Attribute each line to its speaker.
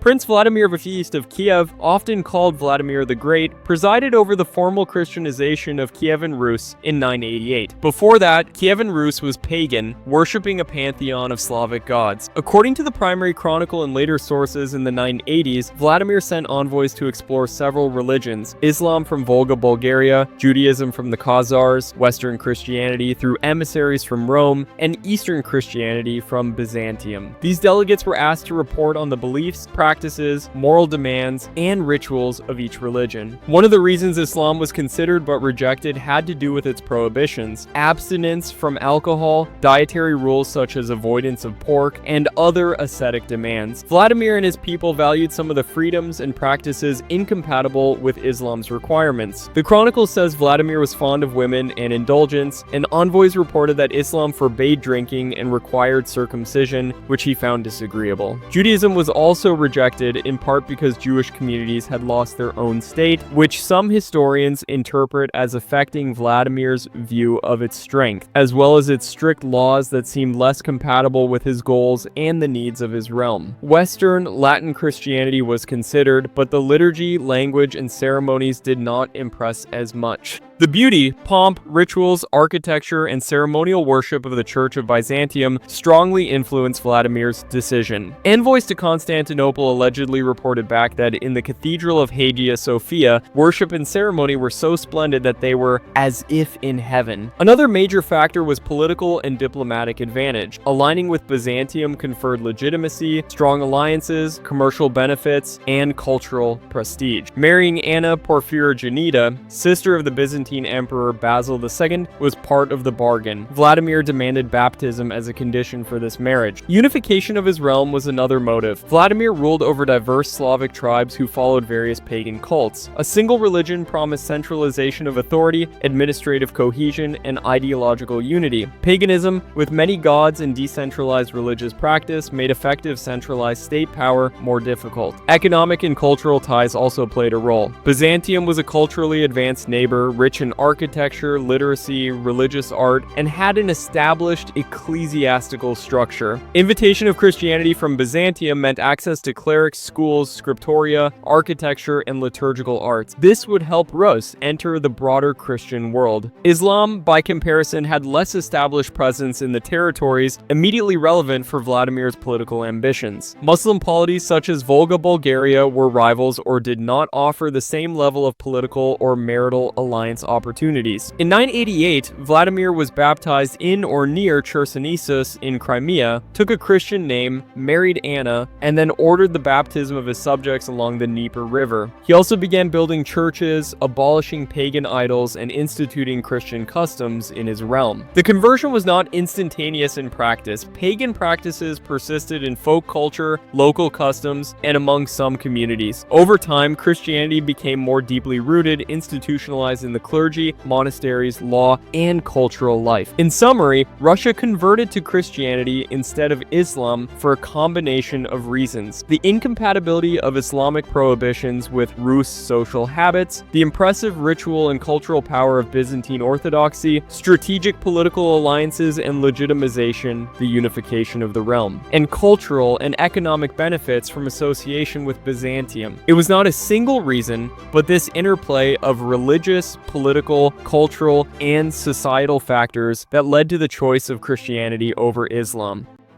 Speaker 1: Prince Vladimir I of Kiev, often called Vladimir the Great, presided over the formal Christianization of Kievan Rus in 988. Before that, Kievan Rus was pagan, worshipping a pantheon of Slavic gods. According to the primary chronicle and later sources in the 980s, Vladimir sent envoys to explore several religions: Islam from Volga, Bulgaria, Judaism from the Khazars, Western Christianity through emissaries from Rome, and Eastern Christianity from Byzantium. These delegates were asked to report on the beliefs, practices, moral demands, and rituals of each religion. One of the reasons Islam was considered but rejected had to do with its prohibitions: abstinence from alcohol, dietary rules such as avoidance of pork, and other ascetic demands. Vladimir and his people valued some of the freedoms and practices incompatible with Islam's requirements. The chronicle says Vladimir was fond of women and indulgence, and envoys reported that Islam forbade drinking and required circumcision, which he found disagreeable. Judaism was also rejected, in part because Jewish communities had lost their own state, which some historians interpret as affecting Vladimir's view of its strength, as well as its strict laws that seemed less compatible with his goals and the needs of his realm. Western Latin Christianity was considered, but the liturgy, language, and ceremonies did not impress as much. The beauty, pomp, rituals, architecture, and ceremonial worship of the Church of Byzantium strongly influenced Vladimir's decision. Envoys to Constantinople allegedly reported back that in the Cathedral of Hagia Sophia, worship and ceremony were so splendid that they were as if in heaven. Another major factor was political and diplomatic advantage. Aligning with Byzantium conferred legitimacy, strong alliances, commercial benefits, and cultural prestige. Marrying Anna Porphyrogenita, sister of the Byzantine Emperor Basil II, was part of the bargain. Vladimir demanded baptism as a condition for this marriage. Unification of his realm was another motive. Vladimir ruled over diverse Slavic tribes who followed various pagan cults. A single religion promised centralization of authority, administrative cohesion, and ideological unity. Paganism, with many gods and decentralized religious practice, made effective centralized state power more difficult. Economic and cultural ties also played a role. Byzantium was a culturally advanced neighbor, rich in architecture, literacy, religious art, and had an established ecclesiastical structure. Invitation of Christianity from Byzantium meant access to clerics, schools, scriptoria, architecture, and liturgical arts. This would help Rus enter the broader Christian world. Islam, by comparison, had less established presence in the territories immediately relevant for Vladimir's political ambitions. Muslim polities such as Volga, Bulgaria were rivals or did not offer the same level of political or marital alliance opportunities. In 988, Vladimir was baptized in or near Chersonesus in Crimea, took a Christian name, married Anna, and then ordered the baptism of his subjects along the Dnieper River. He also began building churches, abolishing pagan idols, and instituting Christian customs in his realm. The conversion was not instantaneous in practice. Pagan practices persisted in folk culture, local customs, and among some communities. Over time, Christianity became more deeply rooted, institutionalized in the clergy, monasteries, law, and cultural life. In summary, Russia converted to Christianity instead of Islam for a combination of reasons: the incompatibility of Islamic prohibitions with Rus social habits, the impressive ritual and cultural power of Byzantine Orthodoxy, strategic political alliances and legitimization, the unification of the realm, and cultural and economic benefits from association with Byzantium. It was not a single reason, but this interplay of religious, political, cultural, and societal factors that led to the choice of Christianity over Islam.